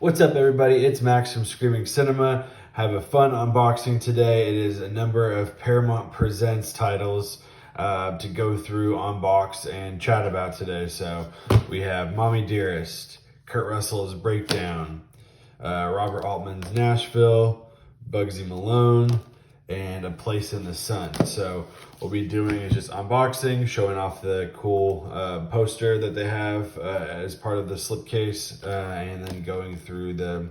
What's up, everybody? It's Max from Screaming Cinema. Have a fun unboxing today. It is a number of Paramount Presents titles to go through, unbox, and chat about today. So we have Mommy Dearest, Kurt Russell's Breakdown, Robert Altman's Nashville, Bugsy Malone, and A Place in the Sun. So what we'll be doing is just unboxing, showing off the cool poster that they have as part of the slipcase, and then going through the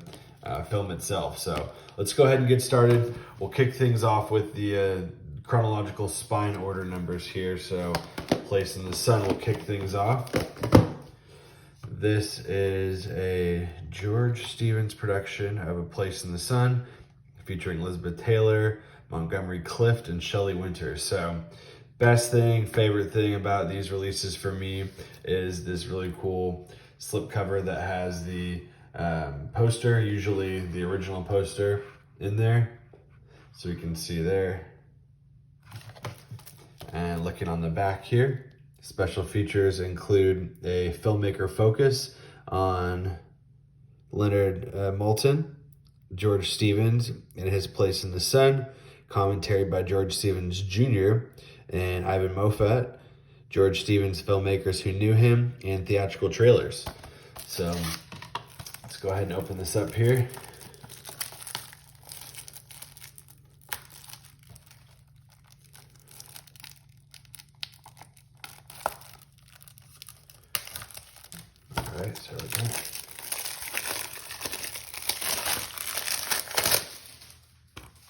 film itself. So let's go ahead and get started. We'll kick things off with the chronological spine order numbers here. So Place in the Sun will kick things off. This is a George Stevens production of A Place in the Sun, featuring Elizabeth Taylor, Montgomery Clift, and Shelley Winters. So best thing, favorite thing about these releases for me is this really cool slipcover that has the poster, usually the original poster in there. So you can see there. And looking on the back here, special features include a filmmaker focus on Leonard Maltin, George Stevens, and his place in the sun, commentary by George Stevens Jr. and Ivan Moffat, George Stevens filmmakers who knew him, and theatrical trailers. So let's go ahead and open this up here. All right, so we go.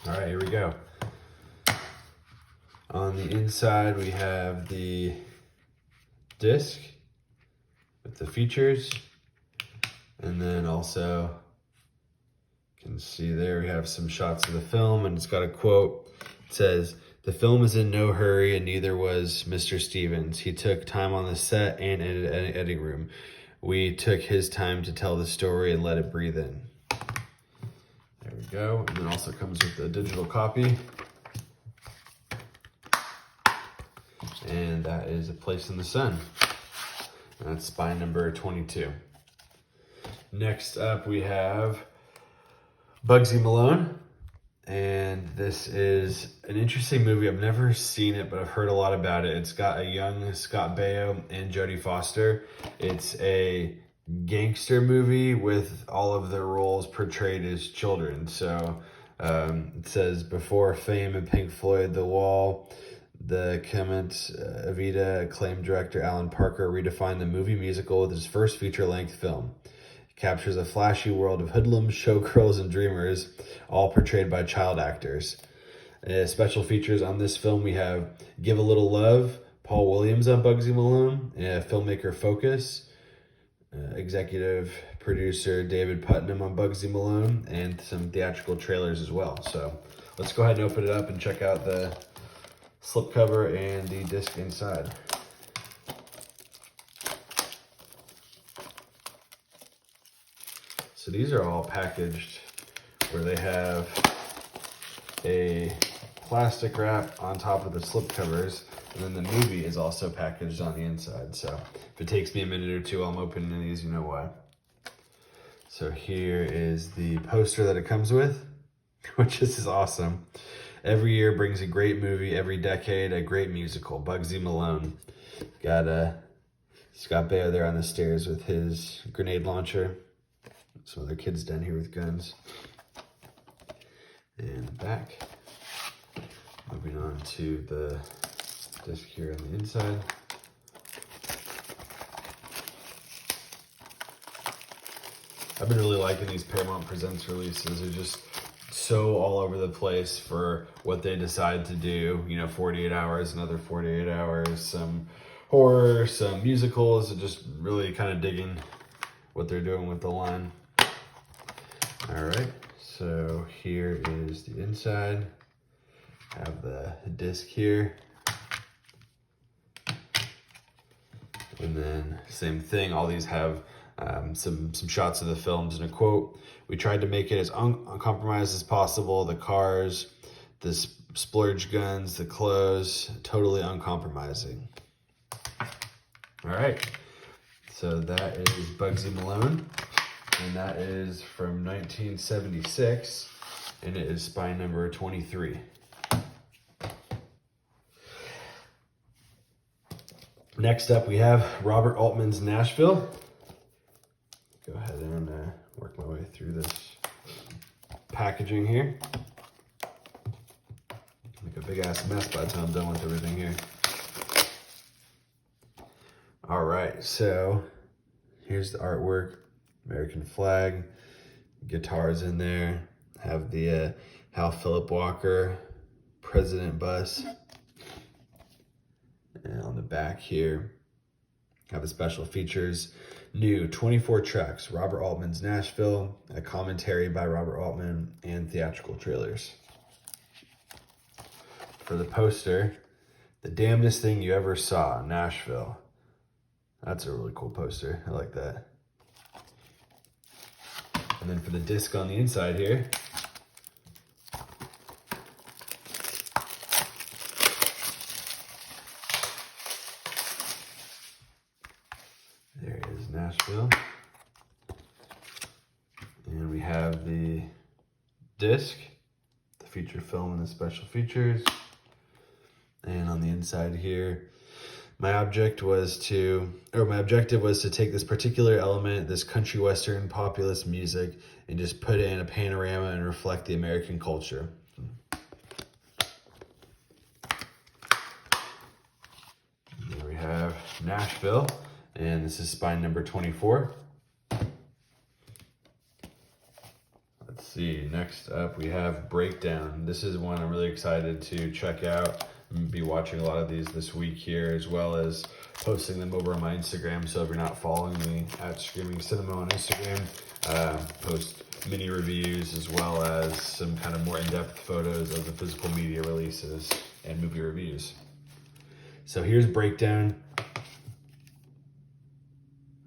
All right, here we go. On the inside, we have the disc with the features. And then also, you can see there we have some shots of the film, and it's got a quote. It says, "The film is in no hurry, and neither was Mr. Stevens. He took time on the set and in an editing room. We took his time to tell the story and let it breathe in." There we go. And then also comes with a digital copy. And that is A Place in the Sun. And that's spine number 22. Next up, we have Bugsy Malone. And this is an interesting movie. I've never seen it, but I've heard a lot about it. It's got a young Scott Baio and Jodie Foster. It's a gangster movie with all of the roles portrayed as children. So it says, before fame and Pink Floyd, The Wall, the Clement Evita acclaimed director Alan Parker redefined the movie musical with his first feature-length film. It captures a flashy world of hoodlums, showgirls, and dreamers, all portrayed by child actors. Special features on this film, we have Give a Little Love, Paul Williams on Bugsy Malone, filmmaker focus, executive producer David Putnam on Bugsy Malone, and some theatrical trailers as well. So let's go ahead and open it up and check out the slipcover and the disc inside. So these are all packaged where they have a plastic wrap on top of the slipcovers, and then the movie is also packaged on the inside. So if it takes me a minute or two, I'm opening these, you know why. So here is the poster that it comes with, which is awesome. Every year brings a great movie, every decade a great musical. Bugsy Malone. Got Scott Baio there on the stairs with his grenade launcher. Some other kids down here with guns. And the back. Moving on to the disc here on the inside. I've been really liking these Paramount Presents releases. They're just so all over the place for what they decide to do. 48 hours, another 48 hours, some horror, some musicals, just really kind of digging what they're doing with the line. All right, so here is the inside. Have the disc here. And then same thing, all these have some shots of the films and a quote. We tried to make it as uncompromised as possible. The cars, the splurge guns, the clothes, totally uncompromising. All right, so that is Bugsy Malone. and that is from 1976, and it is spine number 23. Next up, we have Robert Altman's Nashville. Go ahead and work my way through this packaging here. Make a big ass mess by the time I'm done with everything here. All right, so here's the artwork. American flag, guitars in there. Have the Hal Philip Walker President bus. And on the back here, have the special features. New 24 tracks, Robert Altman's Nashville, a commentary by Robert Altman, and theatrical trailers. For the poster, the damnedest thing you ever saw, Nashville. That's a really cool poster. I like that. And then for the disc on the inside here, there is Nashville. And we have the disc, the feature film and the special features. And on the inside here, my objective was to take this particular element, this country western populist music, and just put it in a panorama and reflect the American culture. There we have Nashville, and this is spine number 24. Let's see, next up we have Breakdown. This is one I'm really excited to check out. I'm gonna be watching a lot of these this week here, as well as posting them over on my Instagram. So if you're not following me at Screaming Cinema on Instagram, post mini reviews as well as some kind of more in-depth photos of the physical media releases and movie reviews. So here's Breakdown.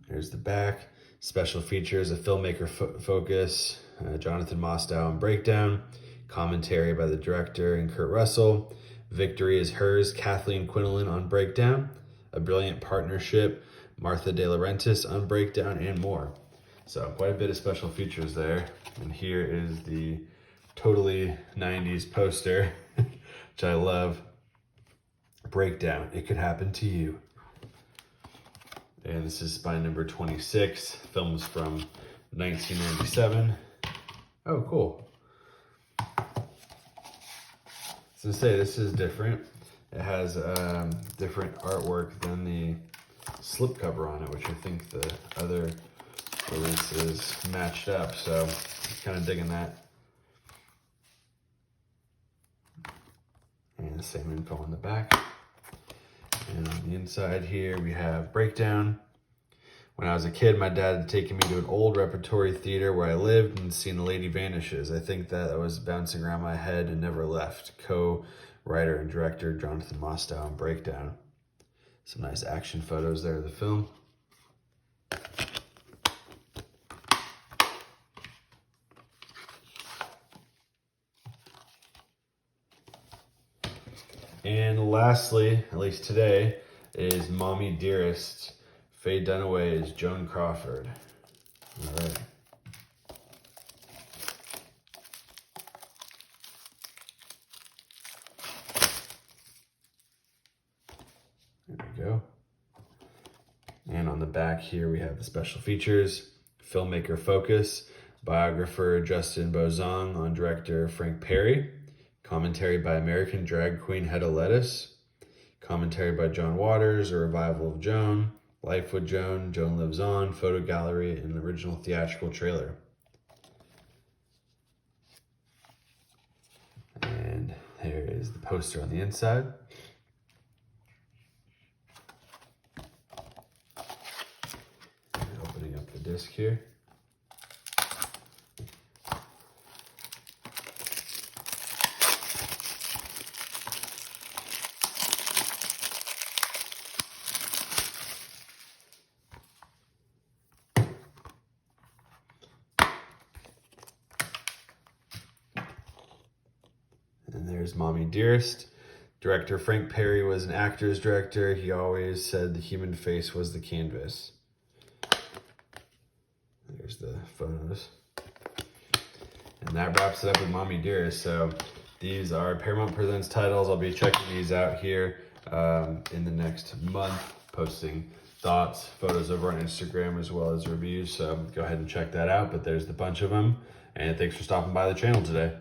Here's the back. Special features, a filmmaker focus, Jonathan Mostow on Breakdown, commentary by the director and Kurt Russell. Victory is Hers, Kathleen Quinlan on Breakdown, a brilliant partnership, Martha De Laurentiis on Breakdown, and more. So quite a bit of special features there. And here is the totally 90s poster, which I love. Breakdown, it could happen to you. And this is spine number 26, films from 1997. Oh, cool. To say this is different. It has different artwork than the slipcover on it, which I think the other releases matched up. So kind of digging that. And the same info on the back. And on the inside here we have Breakdown. When I was a kid, my dad had taken me to an old repertory theater where I lived and seen The Lady Vanishes. I think that was bouncing around my head and never left. Co-writer and director Jonathan Mostow on Breakdown. Some nice action photos there of the film. And lastly, at least today, is Mommy Dearest. Faye Dunaway is Joan Crawford. All right. There we go. And on the back here, we have the special features, filmmaker focus, biographer Justin Bozong on director Frank Perry, commentary by American drag queen Hedda Lettuce, commentary by John Waters, a revival of Joan, Life with Joan, Joan Lives On, photo gallery, and the original theatrical trailer. And there is the poster on the inside. And opening up the disc here. And there's Mommy Dearest. Director Frank Perry was an actor's director. He always said the human face was the canvas. There's the photos. And that wraps it up with Mommy Dearest. So these are Paramount Presents titles. I'll be checking these out here in the next month, posting thoughts, photos over on Instagram, as well as reviews. So go ahead and check that out. But there's the bunch of them. And thanks for stopping by the channel today.